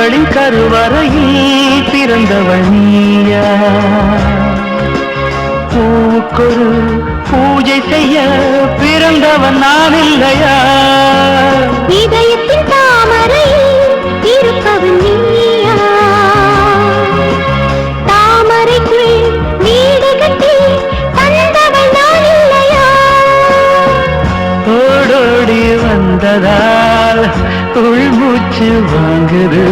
கண்களின் கருவறையில் பிறந்தவள் நீயா? பூவுக்கொரு பூஜை செய்ய பிறந்தவன் நான் இல்லையா? இதயத்தின் தாமரையில் இருப்பவன் நீயா? தாமரைக்குள் வீடு கட்டி தந்தவன் நான் இல்லையா? ஓடோடி வந்ததால் உள்மூச்சு வாங்குது.